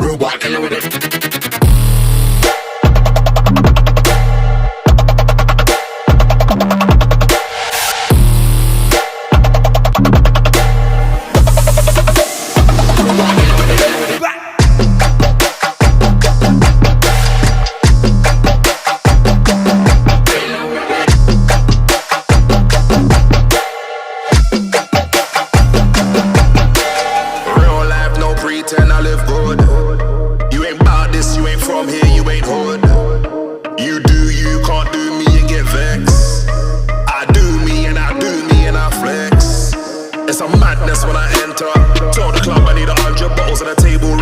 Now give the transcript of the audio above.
Real boy killer with it. Pretend I live good. You ain't bout this, you ain't from here, you ain't hood. You do you, can't do me and get vexed. I do me and I do me and I flex. It's a madness when I enter. Told the club I need 100 bottles on the table